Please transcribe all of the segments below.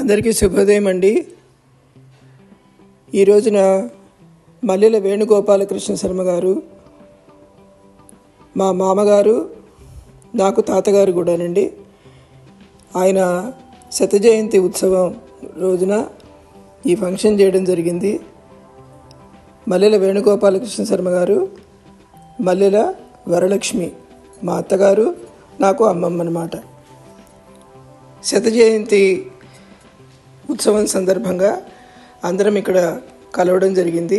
అందరికీ శుభోదయం అండి. ఈ రోజున మల్లెల వేణుగోపాలకృష్ణ శర్మ గారు మా మామగారు, నాకు తాతగారు కూడానండి. ఆయన శత జయంతి ఉత్సవం రోజున ఈ ఫంక్షన్ చేయడం జరిగింది. మల్లెల వేణుగోపాలకృష్ణ శర్మ గారు, మల్లెల వరలక్ష్మి మా అత్తగారు, నాకు అమ్మమ్మ అన్నమాట. శత జయంతి ఉత్సవం సందర్భంగా అందరం ఇక్కడ కలవడం జరిగింది.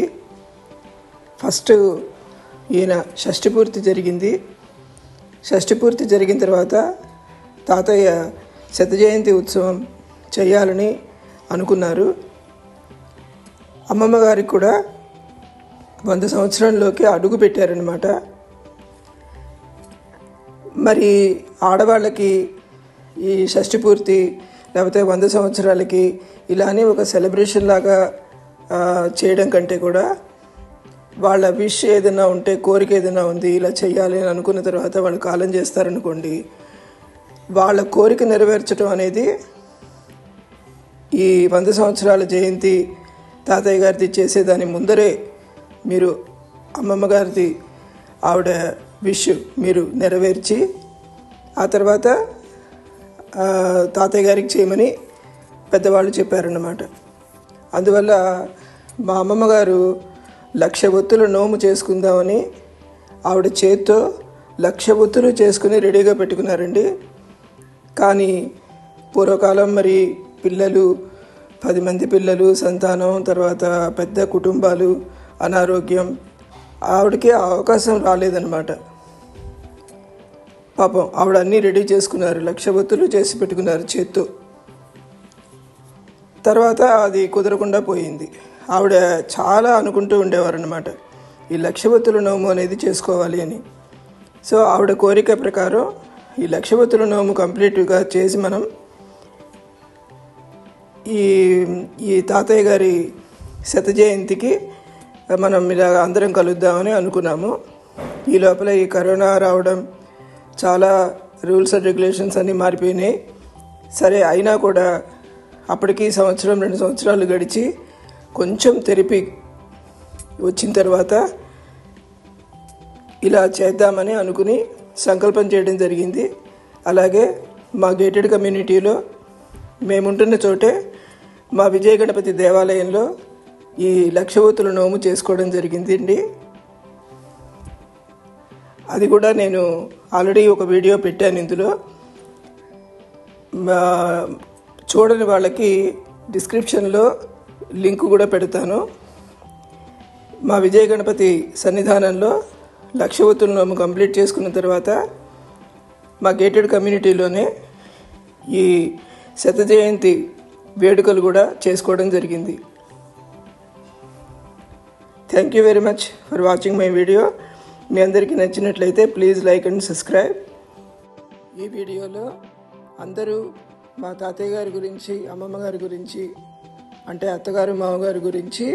ఫస్ట్ ఈయన షష్ఠి పూర్తి జరిగింది. షష్ఠి పూర్తి జరిగిన తర్వాత తాతయ్య శత జయంతి ఉత్సవం చేయాలని అనుకున్నారు. అమ్మమ్మ గారికి కూడా 100 సంవత్సరంలోకి అడుగు పెట్టారనమాట. మరి ఆడవాళ్ళకి ఈ షష్ఠి పూర్తి లేకపోతే 100 సంవత్సరాలకి ఇలానే ఒక సెలబ్రేషన్ లాగా చేయడం కంటే కూడా వాళ్ళ విష్ ఏదైనా ఉంటే, కోరిక ఏదైనా ఉంది ఇలా చేయాలి అని అనుకున్న తర్వాత వాళ్ళు కాలం చేస్తారనుకోండి, వాళ్ళ కోరిక నెరవేర్చడం అనేది ఈ 100 సంవత్సరాల జయంతి తాతయ్య గారిది చేసేదాని ముందరే మీరు అమ్మమ్మ గారిది ఆవిడ విష్ మీరు నెరవేర్చి ఆ తర్వాత తాతయ్య గారికి చేయమని పెద్దవాళ్ళు చెప్పారన్నమాట. అందువల్ల మా అమ్మమ్మ గారు 1,00,000 ఒత్తులు నోము చేసుకుందామని ఆవిడ చేత్తో 1,00,000 ఒత్తులు చేసుకుని రెడీగా పెట్టుకున్నారండి. కానీ పూర్వకాలం మరి పిల్లలు 10 మంది పిల్లలు, సంతానం, తర్వాత పెద్ద కుటుంబాలు, అనారోగ్యం, ఆవిడకి అవకాశం రాలేదన్నమాట. పాపం ఆవిడ అన్నీ రెడీ చేసుకున్నారు, 1,00,000 ఒత్తులు చేసి పెట్టుకున్నారు చేత్తో. తర్వాత అది కుదరకుండా పోయింది. ఆవిడ చాలా అనుకుంటూ ఉండేవారు అనమాట, ఈ 1,00,000 ఒత్తుల నోము అనేది చేసుకోవాలి అని. సో ఆవిడ కోరిక ప్రకారం ఈ 1,00,000 ఒత్తుల నోము కంప్లీట్గా చేసి మనం ఈ తాతయ్య గారి శత జయంతికి మనం ఇలా అందరం కలుద్దామని అనుకున్నాము. ఈ లోపల ఈ కరోనా రావడం, చాలా రూల్స్ అండ్ రెగ్యులేషన్స్ అన్నీ మారిపోయినాయి. సరే అయినా కూడా అప్పటికి 1-2 సంవత్సరాలు గడిచి కొంచెం తెరిపి వచ్చిన తర్వాత ఇలా చేద్దామని అనుకుని సంకల్పం చేయడం జరిగింది. అలాగే మా గేటెడ్ కమ్యూనిటీలో మేముంటున్న చోటే మా విజయ గణపతి దేవాలయంలో ఈ 1,00,000 ఒత్తుల నోము చేసుకోవడం జరిగింది అండి. అది కూడా నేను ఆల్రెడీ ఒక వీడియో పెట్టాను. ఇందులో చూడని వాళ్ళకి డిస్క్రిప్షన్లో లింక్ కూడా పెడతాను. మా విజయ గణపతి సన్నిధానంలో 1,00,000 ఒత్తుల నోము కంప్లీట్ చేసుకున్న తర్వాత మా గేటెడ్ కమ్యూనిటీలోనే ఈ శత జయంతి వేడుకలు కూడా చేసుకోవడం జరిగింది. Thank you very much for watching my video. మీ అందరికీ నచ్చినట్లయితే ప్లీజ్ లైక్ అండ్ సబ్స్క్రైబ్. ఈ వీడియోలో అందరూ మా తాతయ్య గారి గురించి, అమ్మమ్మ గారి గురించి, అంటే అత్తగారు, మామగారి గురించి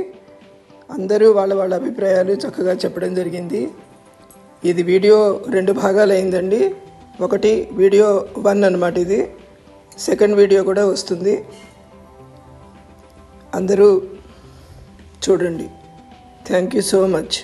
అందరూ వాళ్ళ అభిప్రాయాలు చక్కగా చెప్పడం జరిగింది. ఇది వీడియో 2 భాగాలు అయిందండి. ఒకటి వీడియో 1 అన్నమాట. ఇది సెకండ్ వీడియో కూడా వస్తుంది, అందరూ చూడండి. Thank you so much.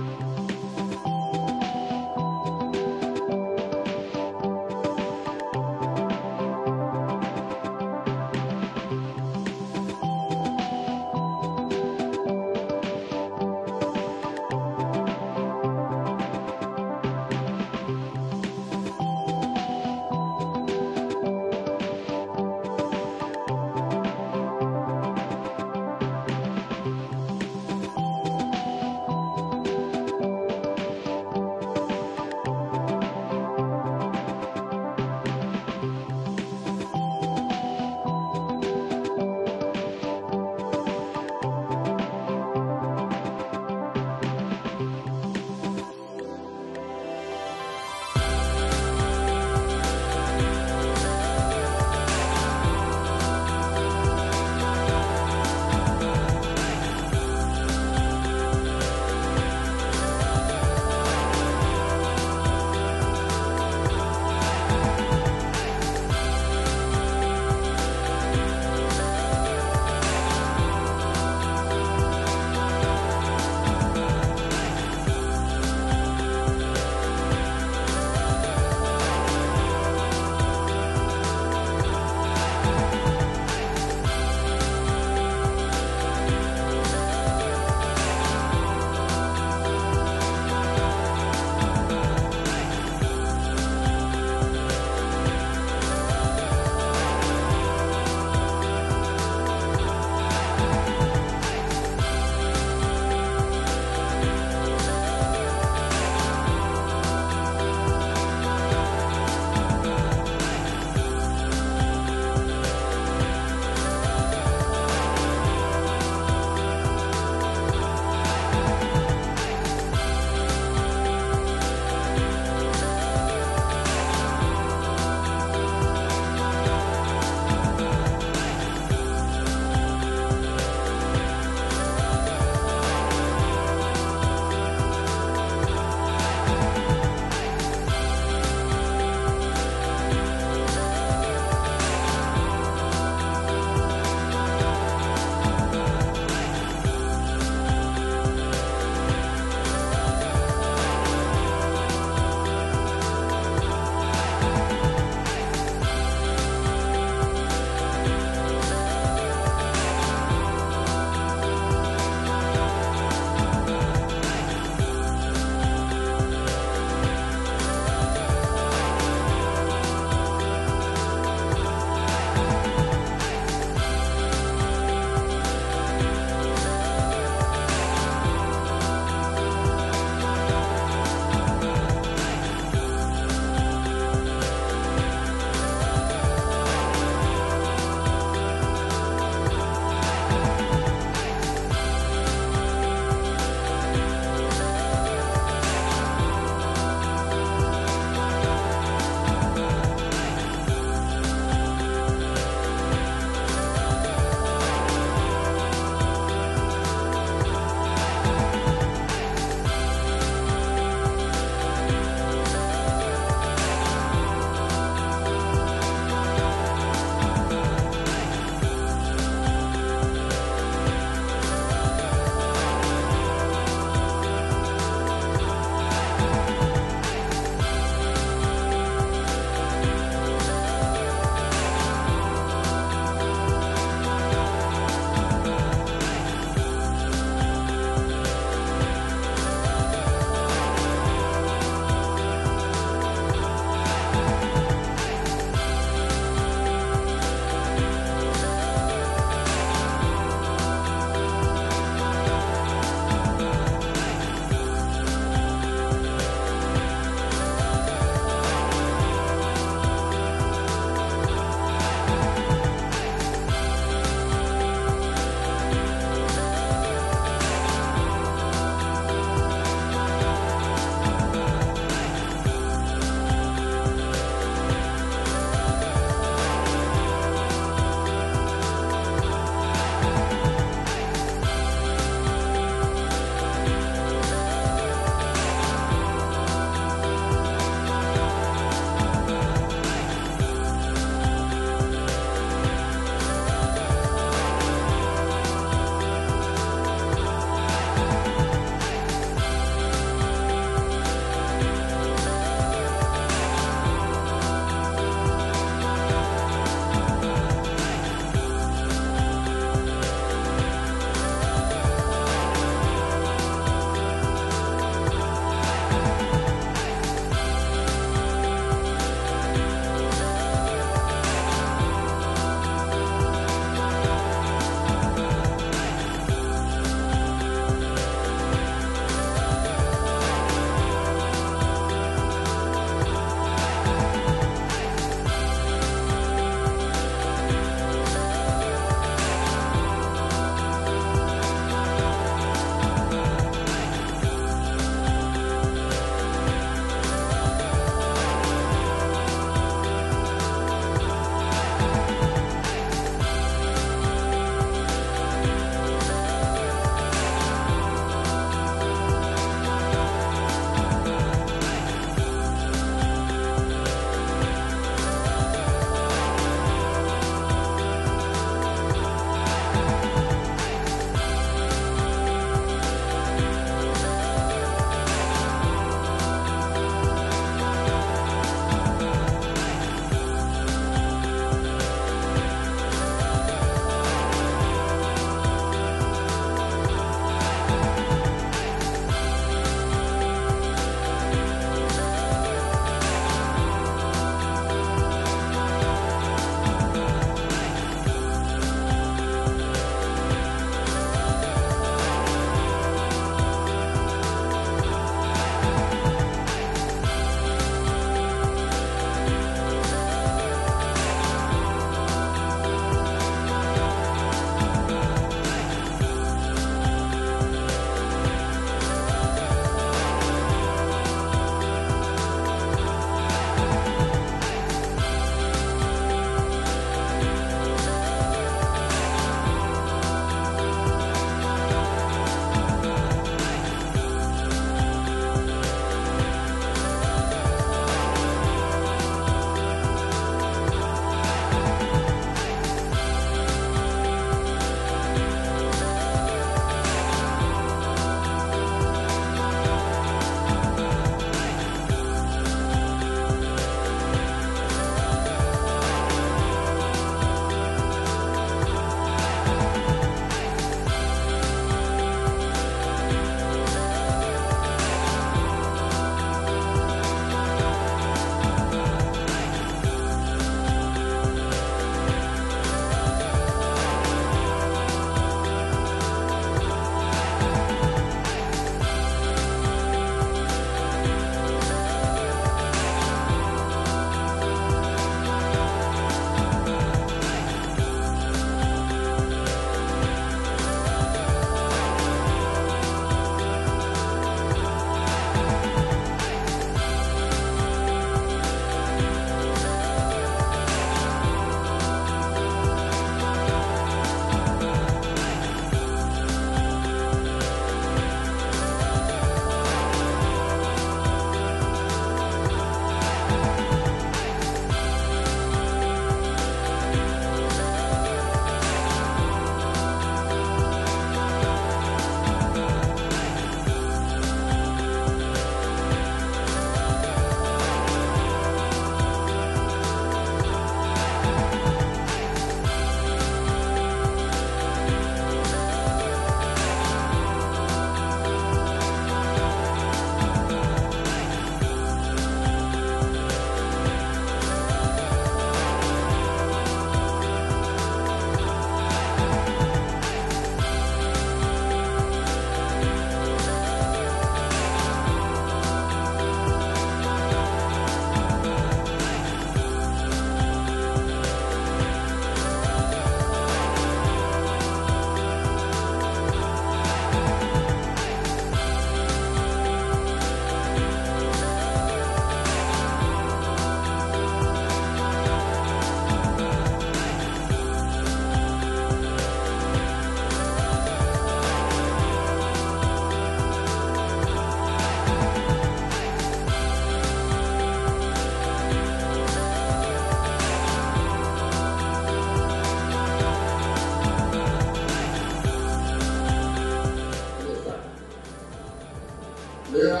లేదా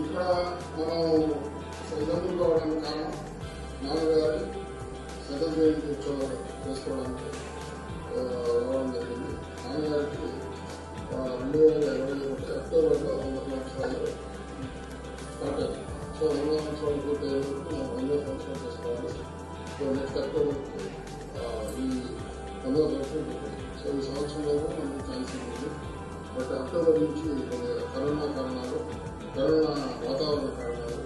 ఇక్కడ మనం శ్రద్ధలు కావడానికి కారణం నాన్నగారి శత జయంతి ఉత్సవాలు చేసుకోవడానికి రావడం జరిగింది. నాన్నగారికి 2021 అక్టోబర్లో 100 సంవత్సరాలు స్టార్ట్ అయింది. సో 100 సంవత్సరాలు పూర్తయ్యే వరకు మనం 100 సంవత్సరాలు చేసుకోవాలి. సో నెక్స్ట్ అక్టోబర్కి ఈ 100 సంవత్సరాలు పెట్టింది. సో ఈ సంవత్సరంలో మనకు ఛాన్స్ ఉంటుంది. బట్ అక్టోబర్ నుంచి కరోనా కారణాలు, కరోనా వాతావరణ కారణాలు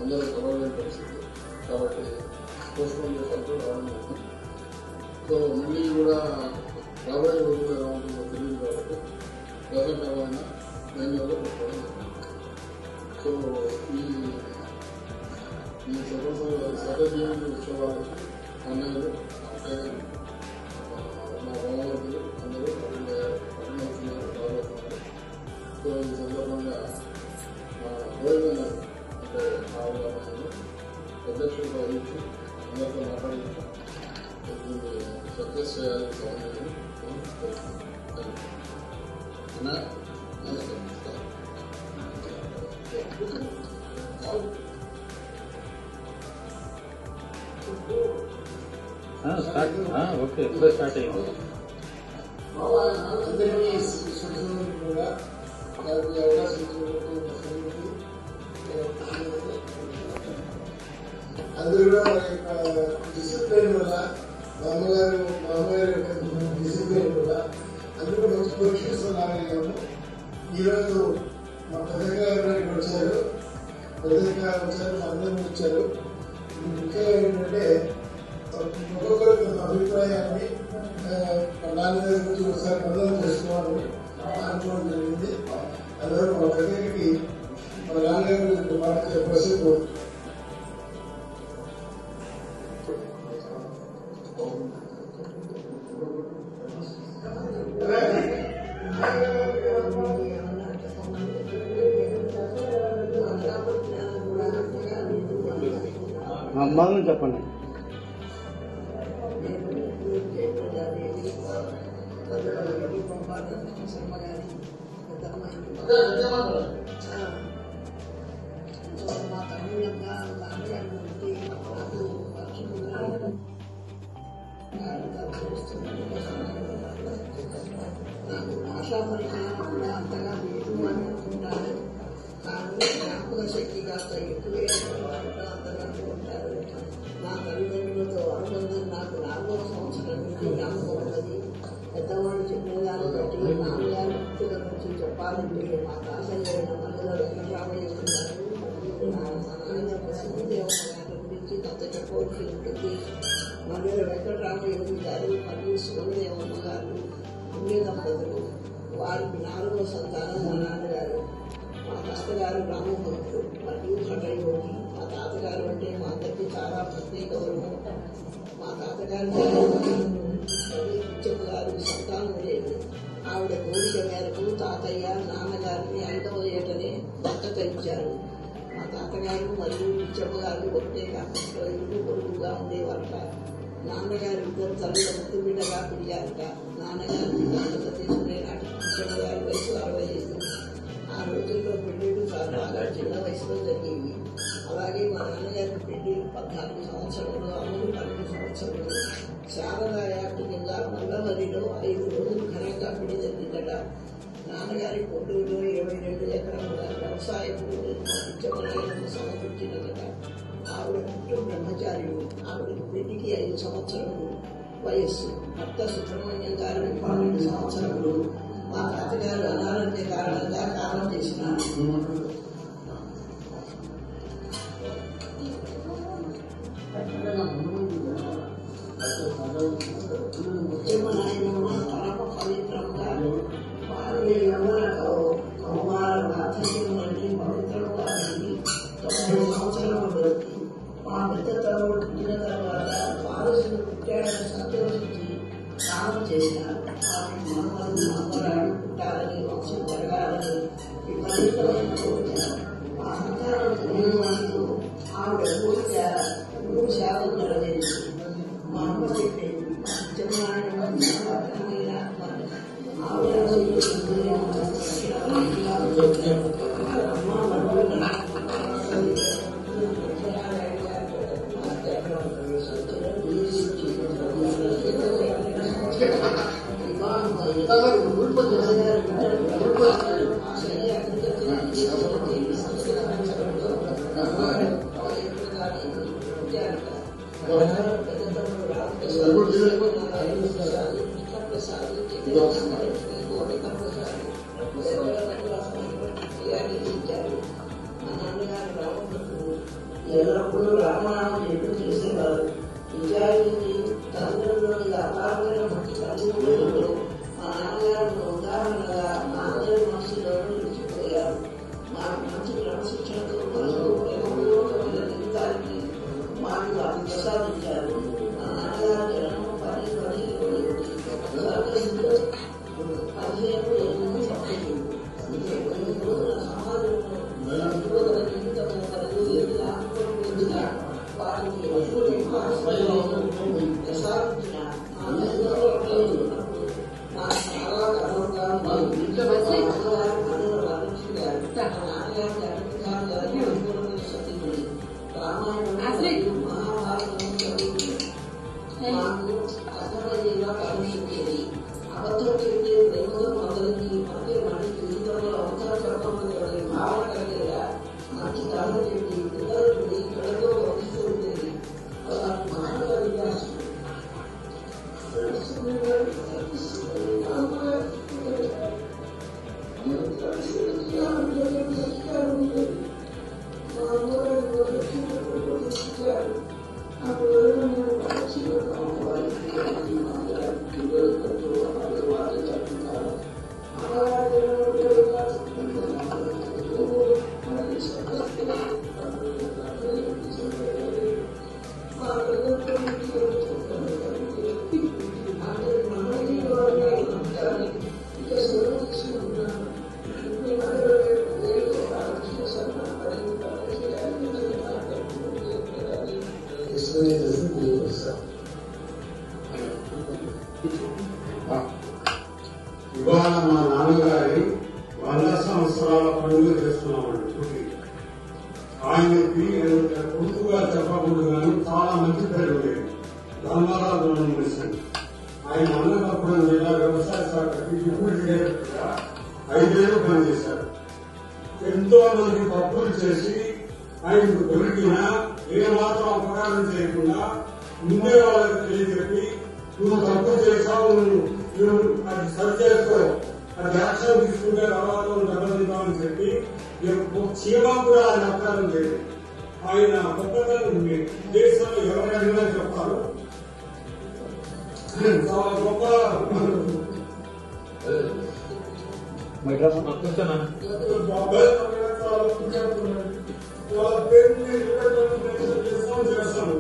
అందరూ కలవలేని పరిస్థితి కాబట్టి పోస్ట్పోన్ చేసాల్సి రావడం జరుగుతుంది. సో మళ్ళీ కూడా రాబోయే రోజుల్లో ఎలా ఉంటుందో తెలియదు కాబట్టి వేసవకాలమైన మే నెలలో పెట్టుకోవడం జరుగుతుంది. సో ఈ శత జయంతి ఉత్సవాలకి అన్నయ్యలు, అక్కయ్యలు, మా బావమరుదులు అందరూ పట్టణవుతున్నారు, రాబోతున్నారు. సో ఈ సందర్భంగా గోవింద్ అంటే ఆవులను అధ్యక్షులు వహించి అందరితో మాట్లాడించి దీన్ని సక్సెస్ చేయాలని సమాధానం ఓకే ఎప్పుడే స్టార్ట్ అయింది. కూడా అవకాశం అందరూ కూడా డిసిప్లైన్ వల్ల మా అమ్మగారి డిసిప్లైన్ వల్ల అందరూ మంచి పొజిషన్స్ రాగలిగాము. ఈరోజు మా పెద్దగారు వచ్చారు, అందరూ వచ్చారు. ముఖ్యంగా ఏంటంటే ఒక్కొక్కరు అభిప్రాయాన్ని నాన్నగారి గురించి ఒకసారి మందరం చేసుకోవాలని అనుకోవడం జరిగింది. అందువల్ల మా పెద్దకి మా నాన్నగారి గురించి మాట చెప్పేసి అమ్మాయిని చెప్పండి. అంతగా లేదు అని అనుకుంటారు. కానీ జ్ఞాపక శక్తి కాస్త ఎక్కువే అందరూ అనుకుంటారు. నా తల్లిదండ్రులతో అనుబంధం నాకు 4వ సంవత్సరం నుంచి జ్ఞాపకం ఉన్నది. పెద్దవాళ్ళు చెప్పిన దాన్ని బట్టి నాన్నగారి భక్తుల నుంచి చెప్పాలంటే మా తాతయ్య మధ్యలో వెంకటరామయ్య ఉన్నారు. మా నాన్న ప్రసిద్ధిదేవత గారి గురించి కొంత చెప్పవలసి ఉంటుంది. మధ్యలో వెంకటరామయ్య గారు మరియు శివదేవమ్మ గారు ఉండే దంపతులు. వారికి 4వ సంతానం మా నాన్నగారు. మా తాతగారు రామభక్తుడు మరియు హఠయోగి. మా తాతగారు అంటే మా అందరికీ చాలా ప్రత్యేక గౌరవం. మా తాతగారు పిచ్చమ్మ గారు సంతానం లేదు. ఆవిడ కోరిక మేరకు తాతయ్య నాన్నగారిని 5వ ఏటనే దత్తత ఇచ్చారు. మా తాతగారు మరియు పిచ్చమ్మ గారు ఒకటే కాకుండా ఇరుగు పొరుగుగా ఉండేవారట. నాన్నగారు 2 తల్లుల ముద్దు బిడ్డగా పెరిగారట. నాన్నగారిని దత్తత తీసుకునే నాటి పిచ్చమ్మ గారి వయసు 65. ఆ రోజుల్లో పెళ్లిళ్ళు బాగా చిన్న వయసులో జరిగేవి. అలాగే మా నాన్నగారి పెళ్లి 14 సంవత్సరంలో, అమ్ములు 12 సంవత్సరంలో. శారదా యాక్ట్ కింద మల్లవల్లిలో 5 రోజులు ఘనంగా పెళ్లి జరిగిందట. నాన్నగారి కొట్టూరులో 22 ఎకరాల వ్యవసాయ భూములు మా పిచ్చమ్మనాయనకు సమకూర్చినదట. ఆవిడ పుట్టు బ్రహ్మచార్యుడు. ఆవిడకు పెళ్లికి 5 సంవత్సరములు వయస్సు. భర్త సుబ్రహ్మణ్యం గారు 12 సంవత్సరములు. మా తాతగారు అనారోగ్య కారణంగా కాలం చేసినారు. ఉద్యమనాయకుడు పరమ పవిత్రంగా వారి యవ్వనతో కుమార వాత్సల్యం నుండి పవిత్రంగా 90 సంవత్సరములు. మా పెద్ద తమ్ముడు పుట్టిన తర్వాత వారసులు పుట్టాడని సంతోషించి స్నానం చేసినారు. వారికి మనవలు మనవరాలు పుట్టాలని, వంశం జరగాలని విపరీతమైన కోరిక. మా సంతానం తెలియవాళ్ళు ఆవిడ కోరిక 3 శాతం నెరవేరింది. మా అమ్మ చెప్పేది ఆవిడ ఇవాళ మా నాన్నగారి 100 సంవత్సరాల పండుగ చేస్తున్నామండి. పుట్టి ఆయనకి కొడుకుగా చెప్పకూడదు కానీ చాలా మంచి పేరు ఉండేది. ధర్మరాజు మిషన్ ఆయన అన్నదప్పుడు జిల్లా వ్యవసాయ శాఖకి డిప్యూటీ డైరెక్టర్గా 5 ఏళ్ళు పనిచేశారు. ఎంతో మంది తప్పులు చేసి ఆయనకు దొరికినా ఏమాత్రం అపకారం చేయకుండా ముందే వాళ్ళకి తెలియజెప్పి నువ్వు తప్పు చేశావు, నువ్వు అది సరి చేసుకో, అది యాక్షన్ తీసుకుంటే తర్వాత దెబ్బతింటామని చెప్పి చీమా కూడా ఆయన అపకారం చేయదు. ఆయన గొప్పతనం దేశంలో ఎవరైనా చెప్తారు. చాలా గొప్ప బాబాయ్ చాలా పుణ్యాత్ముడు. వాళ్ళ పేరుని చేస్తాను.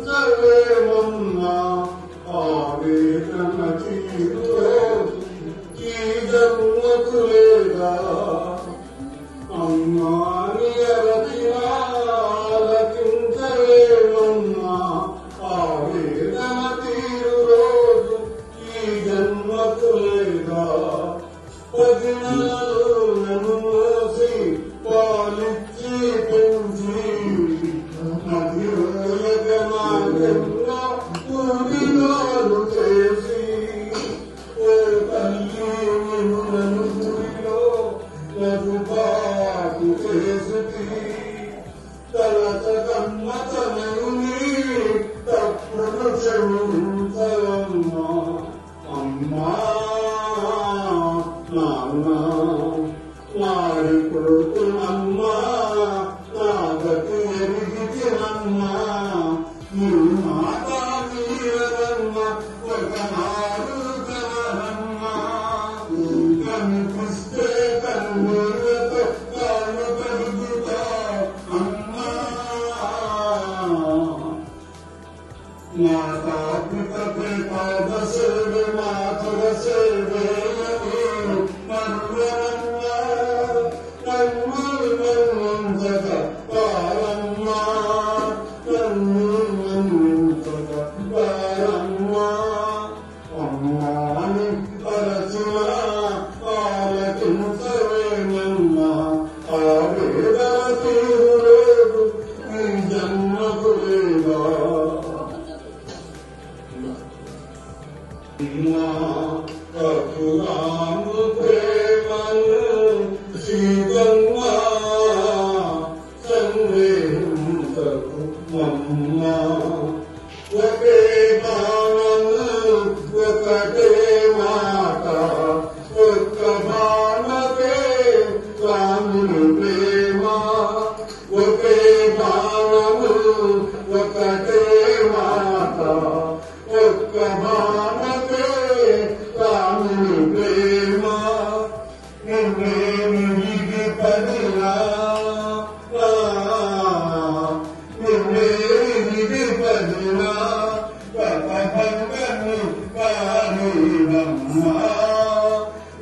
అమ్మాదించలేమన్నా ఆవేదన తీరురోజు ఈ జన్మకు లేదా అమ్మాని అలకించలేమన్నా ఆవేదన తీరురోజు ఈ జన్మకు లేదా 10 నెలలు నన్ను మోసి పాలిచ్చి పెంచి మధ్యమార్గంలో పూడిగాలు చేసి ఓ తల్లి నన్ను గుడిలో నదుబాటు చేసి తలచకమ్మ తనయుని తప్పుడు క్షమించమ్మా అమ్మా నాన్న నాడి కొడుకునమ్మా నా గతి ఎరిగినమ్మా నీ మాట తీరమ్మ ఒకనాడు కనమ్మా కనిపిస్తే కన్నులతో కాళ్ళు కడుగుతా అమ్మా మాతా పితపై పాద సేవే మాతర సేవే మరువరమ్మా కన్నులంతట పారమ్మా కన్నులంతట పారమ్మా అమ్మాని అరచిన ఆలకించవేనమ్మా ఆవేదన తీరులేదు ఈ జన్మకు లేదా కపురాము ప్రేమను శ్రీగంగా సందేహించకు మమ్మ ఒకే బాణము ఒకటే మాట ఒక్క బాణకే రాముని ప్రేమ ఒకే బాణము ఒకటే మాట ఒక్క బాణకే రాముని ప్రేమ నిన్నేమి విడిపడినా నిన్నేమి విడిపడినా గతభంగను కానీనమ్మా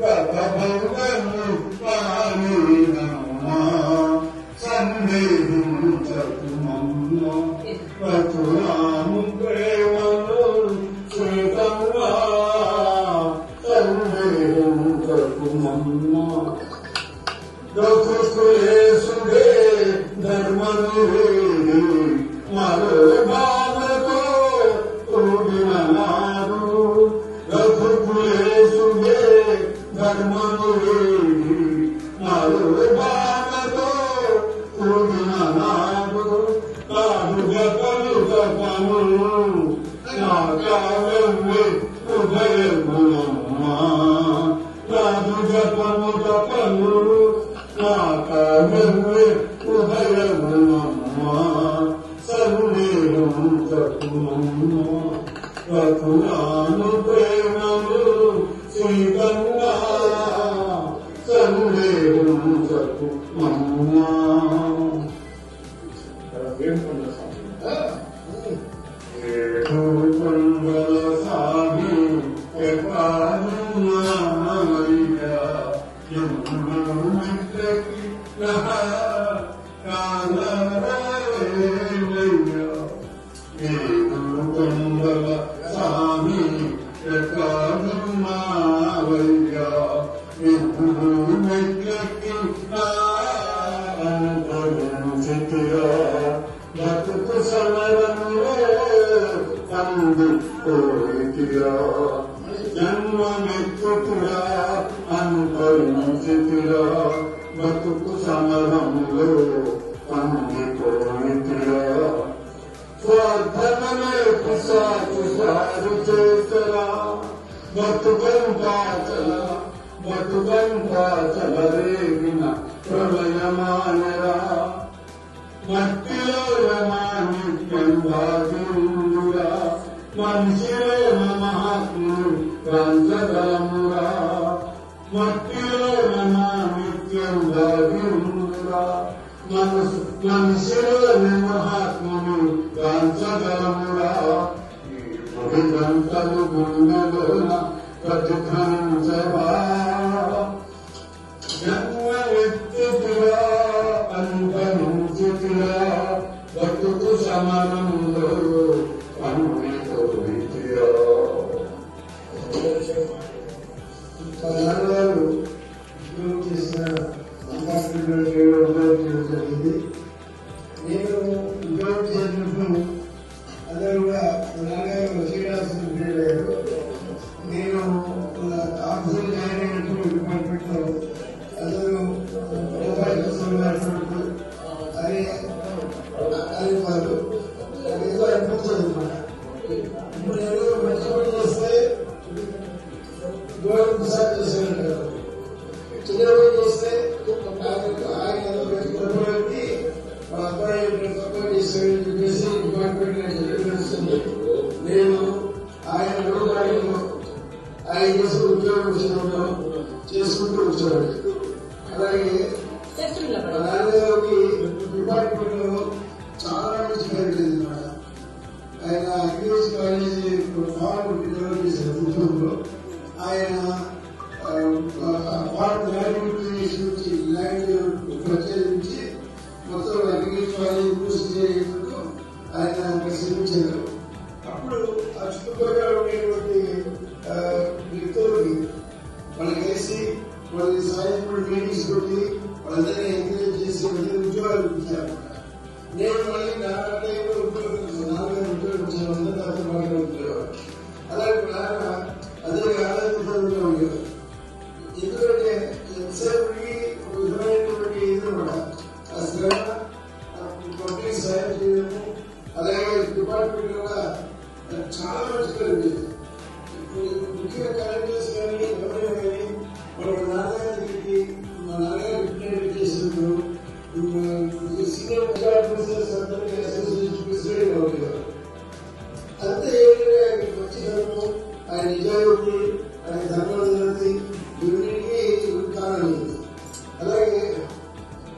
గతభంగను కానీనమ్మా సందేహించకుమమ్మ రఘురాము ప్రేమను శ్రీతంగా సందేహించకుమమ్మ రఘుసురేశుడే ధర్మను మరో బాధతో కూడిన నాడు రఘుకులేశుడే ధర్మను మరో బాధతో కూడిన నాడు కాదుగ కలుగ పను నా కావ్యం బతులాను ప్రేమలు శ్రీగంగా సందేహంసకు మమ్మా ఏడు కొండల సాగి ఎపానమయ్యా యమునకి కాలరాయ్యా ఏడు కొండల సాగి ఎపానమయ్యా యమునకి అనుభవించితిరా బతుకు సమరంలో తండ్రి కోరితిరా జన్మమెత్తుతురా అనుభవించితిరా బతుకు సమరంలో తండ్రి కోరితిరా స్వార్థమనే పిశాచు సారు చేతరా బతుకంతా చలరేగిన ప్రళయమానరా మట్టిలో రమానిత్యం దాగిరురా మనిషిలో మహాత్ముడు ప్రాంతగలమురా మట్టిలో రమానిత్యం దాగిరురా మనిషిలో మహాత్ముడు ప్రాంతగలమురా ఈ గంటలు గుండెలోన ప్రతిధ్వనించవా జన్మమెత్తుతురా అనుభవించుతురా బతుకు సమరంలో అనుభవించురా. నాన్నగారు ఉద్యోగం చేసిన కంపార్ట్మెంట్ చేయడం జరిగింది. నేను ఉద్యోగం చేసినప్పుడు అందరూ కూడా నాన్నగారు శ్రీనివాసం అయ్యారు. నేను ఆఫీసులో జాయిన్ అయినప్పుడు డిపార్ట్మెంట్ లో అందరూ రూపాయలు వస్తున్నట్టు అది వాళ్ళు ఏదో అనిపించదు అనమాట. ఇప్పుడు నేను మంచి పని చేస్తే గోడకు ప్రసాద్ చేసేవాడు, చిన్న పని చేస్తే ఆయన పెట్టి మా అబ్బాయి తక్కువ చేసేవాడని చెప్పేసి డిపార్ట్మెంట్ తెలుస్తుంది. నేను ఆయన అడుగుతాడు, ఆయన చేసే ఉద్యోగం విషయంలో చేసుకుంటూ వచ్చేవాడు. అలాగే నాన్నగారికి డిపార్ట్మెంట్ లో చాలా మంచి పేరు అనమాట. ఆయన ఇంగ్లీష్ కాలేజీ ఫార్మ్ డెవలప్ చేశారు ఉద్యోగంలో. ఆయన ఫార్మ్ ల్యాండ్ నుంచి ల్యాండ్ ప్రత్యేకించి మొత్తం ఇంగ్లీష్ కాలేజీ పూర్తి చేసేందుకు ఆయన శ్రమించారు. అప్పుడు ఆ చుట్టుపక్కల ఉండేటువంటి వ్యక్తులకి వాళ్ళకి వేసి వాళ్ళకి సాయంత్రం మీటింగ్స్ పెట్టి వాళ్ళందరినీ ఎంకరేజ్ చేసి వాళ్ళని ఉద్యోగాలు ఇచ్చారు. నేను మళ్ళీ నా టైంలో నాన్నగారు ఉద్యోగం ఇచ్చాను, తర్వాత బాగా ఉద్యోగాలు. అలాగే నాన్న అదే ఆనందంగా ఉండేవారు. ఎందుకంటే ఎంతసేపటికి ఒక విధమైనటువంటి ఇది అనమాట. ఆ శ్రమ కంపెనీ సాయం చేయడము, అలాగే డిపార్ట్మెంట్ కూడా చాలా మంచి కలిగింది. ముఖ్యంగా కలెక్టర్స్ కానీ ఎవరైనా కానీ వాళ్ళ నాన్నగారికి మా నాన్నగారు రిప్రజెంట్ చేసినప్పుడు సీనియర్ ఆఫీసర్స్ అందరికీ అసోసియేషన్ ప్రెసిడెంట్ అవుతారు. అంతే ఏమిటంటే ఆయన మంచి ధర్మం, ఆయన నిజాయితీ, ఆయన ధర్మనిరతి ఇవన్నిటికీ కారణం. అలాగే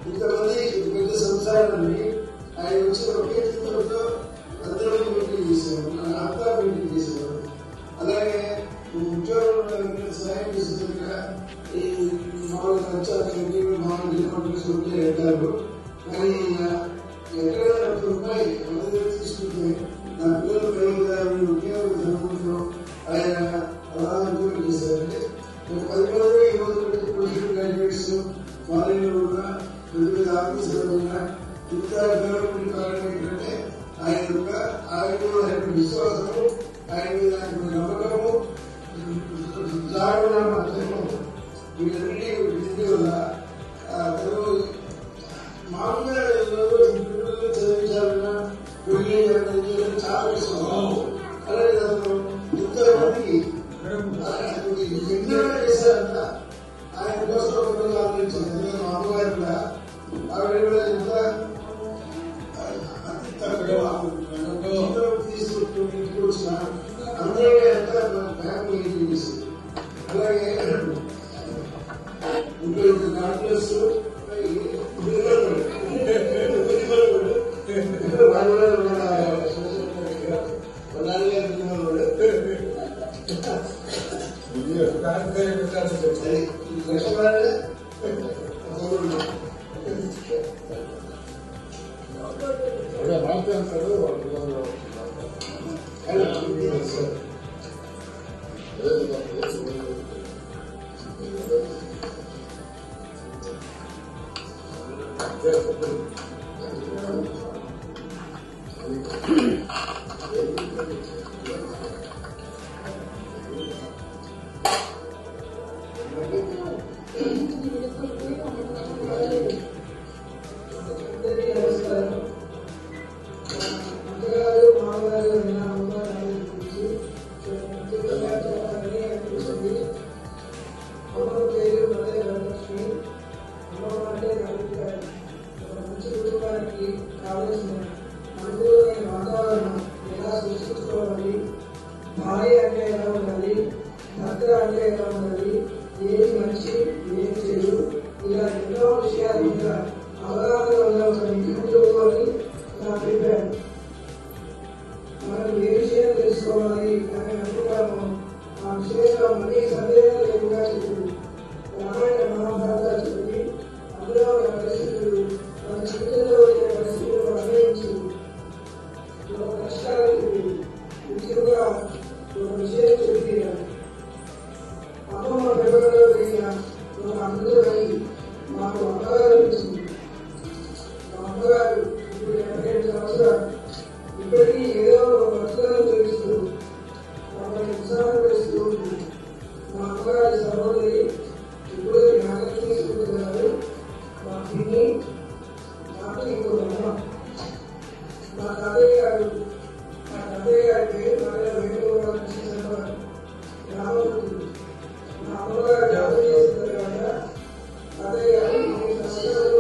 ఇంతమంది పెద్ద సంసారాన్ని ఆయన వచ్చిన ఒకే చిత్రంతో అందరూ మీటింగ్ చేసేవారు, అంతా మీటింగ్ చేసేవారు. అలాగే ఉద్యోగంలో సాయం చేసిన ఈ మామూలు ఖర్చాలకి మామూలు డిపార్ట్మెంట్స్ ఉంటే వెళ్తారు. కానీ ఎక్కడైనా రూపాయి అందరూ తీసుకుంటే నా పిల్లలు ప్రయోజనాలు ఉద్యోగ ధర్మంలో ఆయన అలా ఉద్యోగం చేశారంటే 10 మంది 20 గ్రాడ్యుయేట్స్ ఫారిన్ కూడా 9 ఆఫీసులు ఉన్నా ఇంత డెవలప్మెంట్ కారణం ఏంటంటే ఆయన విశ్వాసము, ఆయన మీద నమ్మకము, వీళ్ళన్నిటి వల్ల మామూలుగా చదివించాలన్నా పెళ్లి చాలా ఇష్టం. అలాగే దాంట్లో ఇంతమందికి ఎన్నో చేశారంట. ఆయన కోసం ఆలోచించారు. మా అమ్మగారు కూడా ఆవిడ కూడా ఎంత అతి తక్కువ తీసుకుంటూ ఇంటికి వచ్చిన అందరినీ అంతా బ్యాంక్ మెయింటైన్ చేసింది. అలాగే ఇంకొక కాంప్లెక్స్ భార్య అంటే ఎలా ఉండాలి, భర్త అంటే ఎలా ఉండాలి, ఏది మంచి ఏది చెడు, ఇలా ఎన్నో విషయాల మీద అవగాహన వల్ల ఒక నిపుణుడు అని నా అభిప్రాయం. మనం ఏ విషయం తెలుసుకోవాలి అని అనుకుంటామో ఆ విషయంలో మళ్ళీ సందేహం లేకుండా చెప్పింది. రామాయణ మహాభారతాలు చెప్పి అందులో ఉన్న పరిస్థితులు మన జీవితంలో వచ్చే పరిస్థితులు అన్వయించి ఒక కష్టాలు చెప్పింది. ముఖ్యంగా ఒక విషయం చెప్పి అమ్మమ్మ గర్భంలో పెరిగిన ఒక అమృతమై మాకు అమ్మగారు ఇచ్చింది. మా అమ్మగారు ఇప్పుడు 72 సంవత్సరాలు. ఇప్పటికీ ఏదో ఒక భక్తులను తెలుస్తూ మమ్మల్ని ఉత్సాహపరుస్తూ ఉంది. మా అమ్మగారి సహోదరి ఇప్పుడు నాగలక్ష్మి చూపుతున్నారు. మా పిన్ని, నాకు ఇంకొక అమ్మ. మా తాతయ్య గారు పేరు నాగల వేణుగోపాల రామమూర్తి. మా అమ్మగారు జాబు చేసిన తర్వాత తాతయ్య గారు 20 సంవత్సరాలు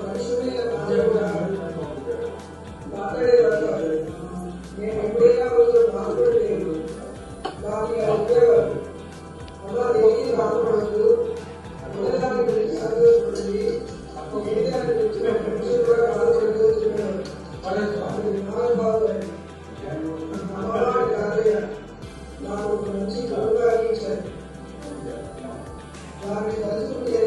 మనుషులైన మాట్లాడేవారు. నేను ఎప్పుడైనా రోజు బాధపడలేదు. నాకు ఉద్యోగాలు అమ్మ దేనికి బాధపడదు, ఉన్నదాన్ని గురించి సంతోషపడింది, ఏదాన్ని గురించి మనుషులు కూడా బాధపడదు చెప్పారు. మహానుభావులు అమ్మవారి తాతయ్య నాకు ఒక మంచి కలుగాన్ని ఇచ్చారు. వారిని కలుసుకుంటే